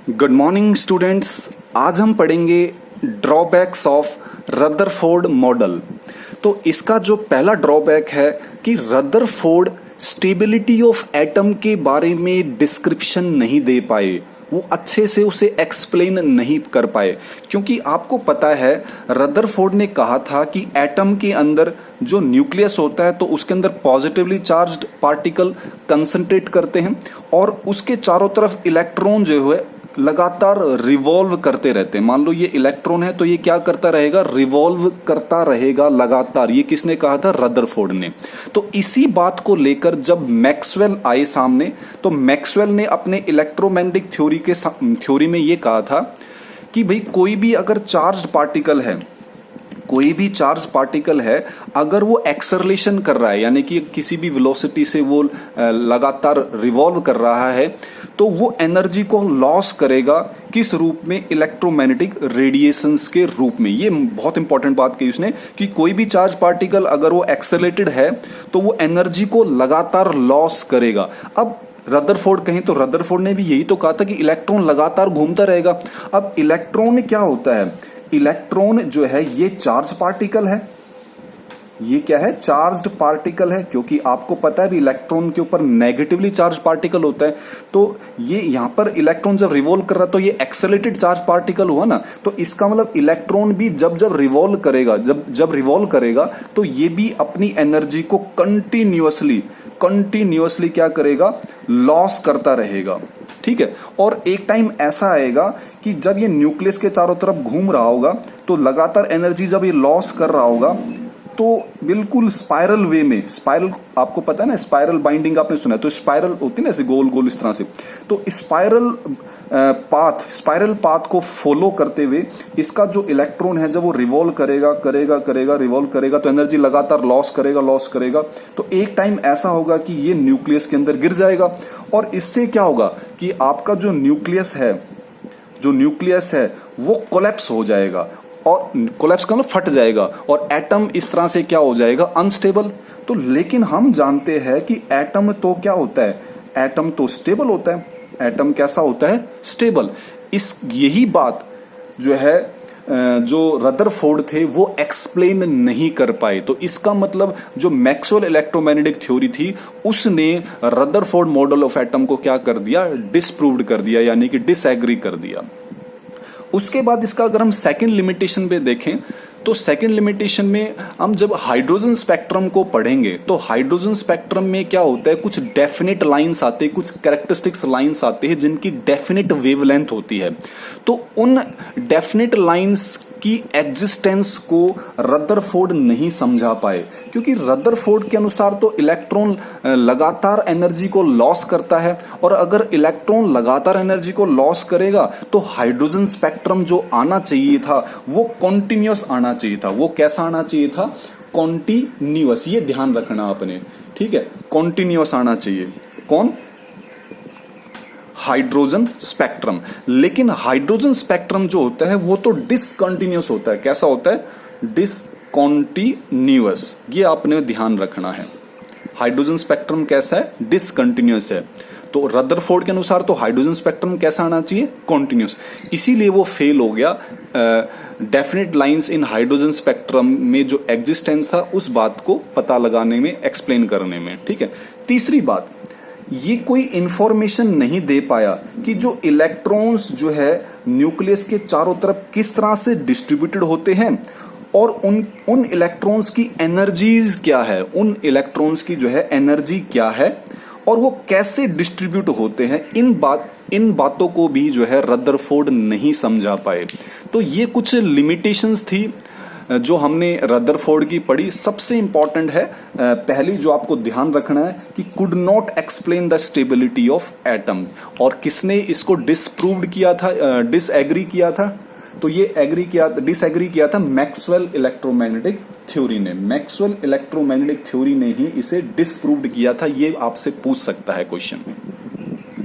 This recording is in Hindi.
Good morning students. आज हम पढ़ेंगे ड्रॉबैक्स ऑफ रदरफोर्ड मॉडल। तो इसका जो पहला ड्रॉबैक है कि रदरफोर्ड स्टेबिलिटी ऑफ एटम के बारे में डिस्क्रिप्शन नहीं दे पाए, वो अच्छे से उसे एक्सप्लेन नहीं कर पाए। क्योंकि आपको पता है रदरफोर्ड ने कहा था कि एटम के अंदर जो न्यूक्लियस होता है तो उसके अंदर पॉजिटिवली चार्ज्ड पार्टिकल कंसंट्रेट करते हैं और उसके चारों तरफ इलेक्ट्रॉन जो है लगातार रिवॉल्व करते रहते हैं। मान लो ये इलेक्ट्रॉन है तो ये क्या करता रहेगा, रिवॉल्व करता रहेगा लगातार। ये किसने कहा था? रदरफोर्ड ने। तो इसी बात को लेकर जब मैक्सवेल आए सामने तो मैक्सवेल ने अपने इलेक्ट्रोमैग्नेटिक थ्योरी में ये कहा था कि भाई कोई भी अगर चार्ज्ड पार्टिकल है, कोई भी चार्ज पार्टिकल है, अगर वो एक्सेलरेशन कर रहा है यानी कि किसी भी वेलोसिटी से वो लगातार रिवॉल्व कर रहा है तो वो एनर्जी को लॉस करेगा। किस रूप में? इलेक्ट्रोमैग्नेटिक रेडिएशंस के रूप में। ये बहुत इंपॉर्टेंट बात कही उसने कि कोई भी चार्ज पार्टिकल अगर वो एक्सेलरेटेड है तो वो एनर्जी को लगातार लॉस करेगा। अब रदरफोर्ड कहें तो रदरफोर्ड ने भी यही तो कहा था कि इलेक्ट्रॉन लगातार घूमता रहेगा। अब इलेक्ट्रॉन क्या होता है? इलेक्ट्रॉन जो है ये चार्ज पार्टिकल है। ये क्या है? चार्ज्ड पार्टिकल है। क्योंकि आपको पता है भी इलेक्ट्रॉन के ऊपर नेगेटिवली चार्ज पार्टिकल होता है। तो ये यहां पर इलेक्ट्रॉन जब रिवॉल्व कर रहा है तो ये एक्सेलरेटेड चार्ज पार्टिकल हुआ ना। तो इसका मतलब इलेक्ट्रॉन भी जब रिवॉल्व करेगा, जब रिवॉल्व करेगा तो ये भी अपनी एनर्जी को कंटिन्यूअसली क्या करेगा? लॉस करता रहेगा। ठीक है। और एक टाइम ऐसा आएगा कि जब ये न्यूक्लियस के चारों तरफ घूम रहा होगा तो लगातार एनर्जी जब ये लॉस कर रहा होगा तो बिल्कुल स्पाइरल वे में, स्पाइरल आपको पता है ना, स्पाइरल बाइंडिंग आपने सुना है, तो स्पाइरल होती है ना ऐसे गोल गोल इस तरह से। तो स्पाइरल पाथ को फॉलो करते हुए इसका जो इलेक्ट्रॉन है जब वो रिवॉल्व रिवॉल्व करेगा तो एनर्जी लगातार लॉस करेगा। तो एक टाइम ऐसा होगा कि ये न्यूक्लियस के अंदर गिर जाएगा और इससे क्या होगा कि आपका जो न्यूक्लियस है वो कोलैप्स हो जाएगा। और कोलैप्स का मतलब फट जाएगा और एटम इस तरह से क्या हो जाएगा? अनस्टेबल। तो लेकिन हम जानते हैं कि एटम तो क्या होता है? एटम तो स्टेबल होता है। एटम कैसा होता है? स्टेबल। यही बात जो है जो रदरफोर्ड थे वो एक्सप्लेन नहीं कर पाए। तो इसका मतलब जो मैक्सवेल इलेक्ट्रोमैग्नेटिक थ्योरी थी उसने रदरफोर्ड मॉडल ऑफ एटम को क्या कर दिया? डिसप्रूव्ड कर दिया, यानी कि डिसएग्री कर दिया। उसके बाद इसका अगर हम सेकंड लिमिटेशन पे देखें तो सेकंड लिमिटेशन में हम जब हाइड्रोजन स्पेक्ट्रम को पढ़ेंगे तो हाइड्रोजन स्पेक्ट्रम में क्या होता है? कुछ डेफिनेट लाइंस आते हैं, कुछ कैरेक्टरिस्टिक्स लाइंस आते हैं जिनकी डेफिनेट वेवलेंथ होती है। तो उन डेफिनेट लाइंस की एग्जिस्टेंस को रदरफोर्ड नहीं समझा पाए। क्योंकि रदरफोर्ड के अनुसार तो इलेक्ट्रॉन लगातार एनर्जी को लॉस करता है और अगर इलेक्ट्रॉन लगातार एनर्जी को लॉस करेगा तो हाइड्रोजन स्पेक्ट्रम जो आना चाहिए था वो कॉन्टिन्यूअस आना चाहिए था। वो कैसा आना चाहिए था? कॉन्टिन्यूअस। ये ध्यान रखना आपने, ठीक है? कॉन्टिन्यूअस आना चाहिए। कौन? Hydrogen spectrum. लेकिन हाइड्रोजन स्पेक्ट्रम जो होता है वो तो डिसकंटिन्यूअस होता है। कैसा होता है? डिसकंटिन्यूअस। ये आपने ध्यान रखना है। हाइड्रोजन स्पेक्ट्रम कैसा है? डिसकंटिन्यूअस है। तो रदरफोर्ड के अनुसार तो हाइड्रोजन स्पेक्ट्रम कैसा आना चाहिए? कॉन्टिन्यूअस। इसीलिए वो फेल हो गया। Definite lines in hydrogen spectrum में जो एग्जिस्टेंस था उस बात को पता लगाने में, एक्सप्लेन करने में। ठीक है। तीसरी बात, ये कोई इंफॉर्मेशन नहीं दे पाया कि जो इलेक्ट्रॉन्स जो है न्यूक्लियस के चारों तरफ किस तरह से डिस्ट्रीब्यूटेड होते हैं और उन इलेक्ट्रॉन्स की एनर्जीज क्या है, उन इलेक्ट्रॉन्स की जो है एनर्जी क्या है और वो कैसे डिस्ट्रीब्यूट होते हैं। इन बातों को भी जो है रदरफोर्ड नहीं समझा पाए। तो ये कुछ लिमिटेशंस थी जो हमने रदरफोर्ड की पढ़ी। सबसे इंपॉर्टेंट है पहली जो आपको ध्यान रखना है कि could not explain the stability of atom. और किसने इसको डिसप्रूव्ड किया था, डिसएग्री किया था? तो ये डिसएग्री किया था मैक्सवेल इलेक्ट्रोमैग्नेटिक थ्योरी ने। मैक्सवेल इलेक्ट्रोमैग्नेटिक थ्योरी ने ही इसे डिसप्रूव्ड किया था। ये आपसे पूछ सकता है क्वेश्चन में।